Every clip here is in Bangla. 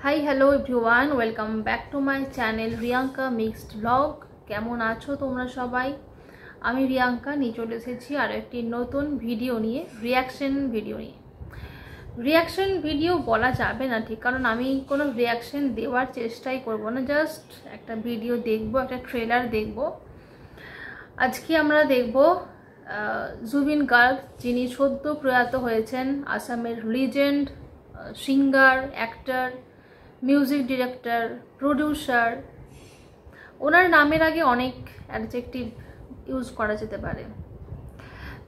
Hi hello everyone, welcome back to my channel Riyanka mixed blog. কেমন আছো তোমরা সবাই? আমি রিয়াঙ্কা নিয়ে চলে এসেছি আরও একটি নতুন ভিডিও নিয়ে, রিয়াকশন ভিডিও বলা যাবে না ঠিক, কারণ আমি কোনো রিয়াকশন দেওয়ার চেষ্টাই করব না। জাস্ট একটা ভিডিও দেখব, একটা ট্রেলার দেখব। আজকে আমরা দেখব জুবিন গার্গ, যিনি সদ্য প্রয়াত হয়েছেন, আসামের legend singer, actor, music director, producer. ওনার নামের আগে অনেক অ্যাডজেক্টিভ ইউজ করা যেতে পারে।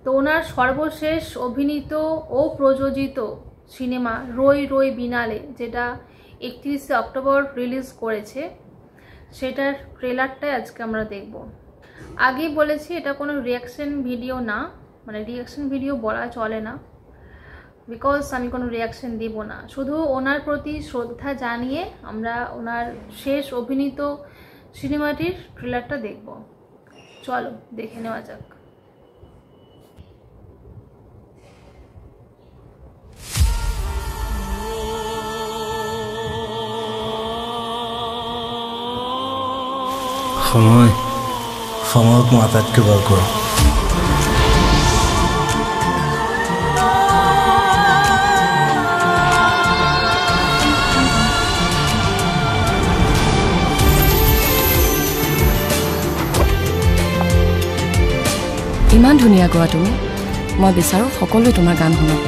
তো ওনার সর্বশেষ অভিনীত ও প্রযোজিত সিনেমা রই রই বিনালে, যেটা 31শে অক্টোবর রিলিজ করেছে, সেটার ট্রেলারটাই আজকে আমরা দেখব। আগেই বলেছি এটা কোনো রিয়াকশন ভিডিও না, মানে রিয়াকশন ভিডিও বলা চলে না, বিকজ আমি কোনো রিয়াকশন দিব না। শুধু ওনার প্রতি শ্রদ্ধা জানিয়ে আমরা ওনার শেষ অভিনীত সিনেমাটির ট্রেলারটা দেখব। চলো দেখে নেওয়া যাক। সময়ত মই আটাইতকৈ ভাল কৰোঁ। ইমান ধুনীয়া গোৱা তুমি, মই বিচাৰোঁ সকলোৱে তোমাৰ গান শুনক।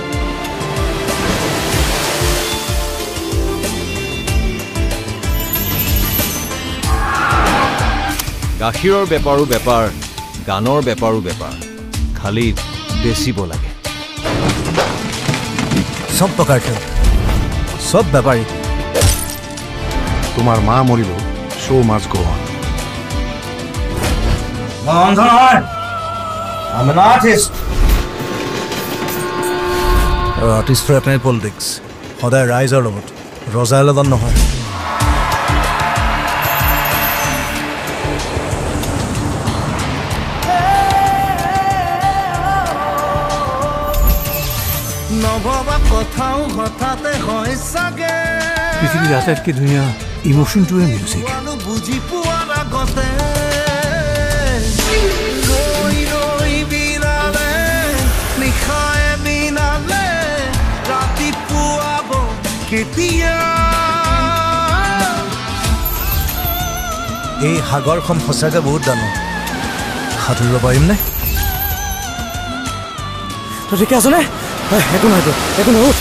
গাখীৰৰ বেপাৰো বেপাৰ, গানৰ বেপাৰো বেপাৰ, খালি বেচিব লাগে। সব প্ৰকাৰ সব বেপাৰী। তোমাৰ মা মৰিব, show' must go on. I'm an artist. Artist for apnai politics. সদায় ৰাইজৰ লগত, ৰজাৰ লগত নহয়। নভবা কথাও হঠাতে হয় চাগে। পৃথিৱীৰ আটাইতকৈ ধুনীয়া ইমোশ্যনটোৱে মিউজিক। বুজি পোৱাৰ আগতে এই সাগৰখন সঁচাকৈ বহুত ডাঙৰ, সাঁতুৰিব পাৰিম নে? তই ঠিকে আছ নে? একো নহয়, একো নহয়।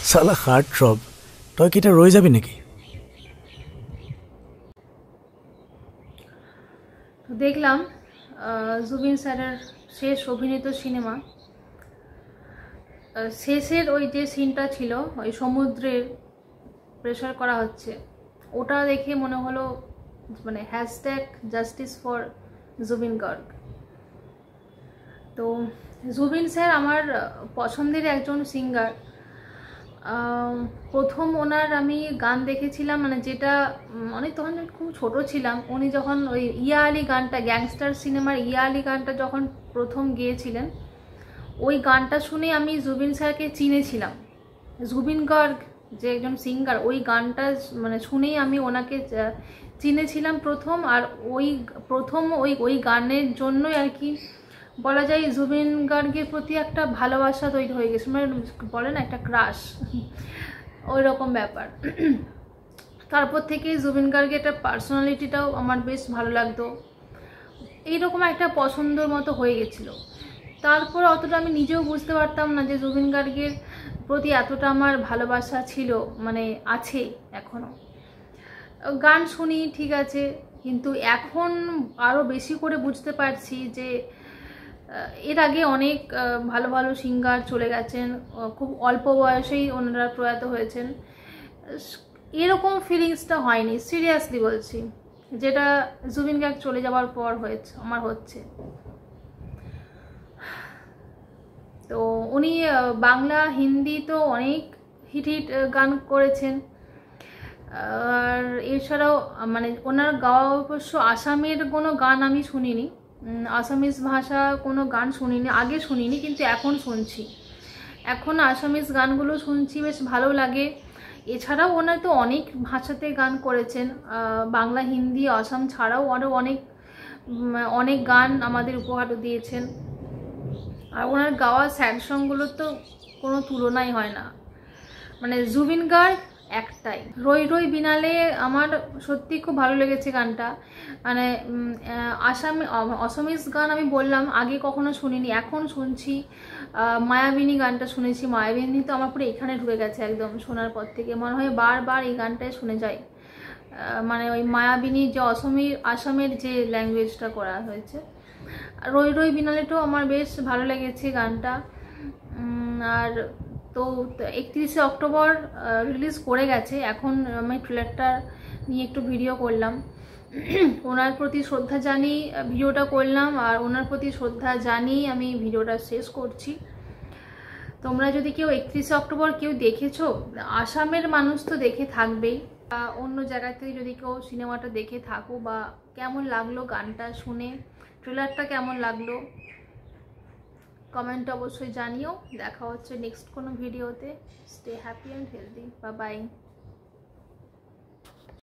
চালা হাৰ্ট থ্ৰব, তই কেতিয়া ৰৈ যাবি নেকি? দেখলাম জুবিন স্যারের শেষ অভিনীত সিনেমা। শেষের ওই যে সিনটা ছিল, ওই সমুদ্রের প্রেশার করা হচ্ছে, ওটা দেখে মনে হলো মানে hashtag justice for Zubeen Garg. তো জুবিন স্যার আমার পছন্দের একজন সিঙ্গার। প্রথম ওনার আমি গান দেখেছিলাম, মানে যেটা অনেক তখন খুব ছোট ছিলাম, উনি যখন ওই ইয়া আলী গানটা, গ্যাংস্টার সিনেমার ইয়া আলী গানটা যখন প্রথম গেয়েছিলেন, ওই গানটা শুনে আমি জুবিন স্যারকে চিনেছিলাম। জুবিন গার্গ যে একজন সিঙ্গার, ওই গানটা মানে শুনেই আমি ওনাকে চিনেছিলাম প্রথম। আর ওই গানের জন্যই আর কি বলা যায় জুবিন গার্গের প্রতি একটা ভালোবাসা তৈরি হয়ে গেছে, মানে বলে না একটা ক্রাশ, ওই রকম ব্যাপার। তারপর থেকে জুবিন গার্গের একটা পার্সোনালিটিটাও আমার বেশ ভালো লাগতো, এইরকম একটা পছন্দর মতো হয়ে গেছিলো। তারপর অতটা আমি নিজেও বুঝতে পারতাম না যে জুবিন গার্গের প্রতি এতটা আমার ভালোবাসা ছিল, মানে আছে এখনও। গান শুনি ঠিক আছে, কিন্তু এখন আরও বেশি করে বুঝতে পারছি যে এর আগে অনেক ভালো ভালো সিঙ্গার চলে গেছেন, খুব অল্প বয়সেই ওনারা প্রয়াত হয়েছেন। এরকম ফিলিংসটা হয়নি, সিরিয়াসলি বলছি, যেটা জুবিন গার্গ চলে যাওয়ার পর আমার হচ্ছে। তো উনি বাংলা হিন্দি তো অনেক হিট গান করেছেন, আর এছাড়াও মানে ওনার গাওয়া অবশ্য আসামের কোনো গান আমি শুনিনি, আসামিজ ভাষা কোনো গান শুনিনি, আগে শুনিনি, কিন্তু এখন শুনছি। এখন আসামিজ গানগুলো শুনছি, বেশ ভালো লাগে। এছাড়াও ওনার তো অনেক ভাষাতে গান করেছেন, বাংলা, হিন্দি, আসাম ছাড়াও আরও অনেক গান আমাদের উপহার দিয়েছেন। আর ওনার গাওয়া স্যাড সংগুলোর তো কোনো তুলনাই হয় না। মানে জুবিন গার্গ একটাই। রই রই বিনালে আমার সত্যি খুব ভালো লেগেছে গানটা। মানে অসমিস গান আমি বললাম আগে কখনো শুনিনি, এখন শুনছি। মায়াবিনী গানটা শুনেছি, মায়াবিনী তো আমার পুরো এখানে ঢুকে গেছে একদম শোনার পর থেকে, মনে হয় বারবার এই গানটাই শুনে যাই। মানে ওই মায়াবিনী যে আসামের যে ল্যাঙ্গুয়েজটা করা হয়েছে। রই রই বিনালেটাও আমার বেশ ভালো লেগেছে গানটা। আর তো 31শে অক্টোবর রিলিজ করে গেছে, এখন আমি ট্রেলারটা নিয়ে একটু ভিডিও করলাম। ওনার প্রতি শ্রদ্ধা জানিয়ে ভিডিওটা করলাম, আর ওনার প্রতি শ্রদ্ধা জানিয়ে আমি ভিডিওটা শেষ করছি। তোমরা যদি কেউ 31শে অক্টোবর কেউ দেখেছো, আসামের মানুষ তো দেখে থাকবেই, অন্য জায়গা থেকে যদি কেউ সিনেমাটা দেখে থাকো, বা কেমন লাগলো গানটা শুনে, ট্রেলারটা কেমন লাগলো কমেন্টে অবশ্যই জানিও। দেখা হচ্ছে নেক্সট কোনো ভিডিওতে। Stay happy and healthy, bye bye.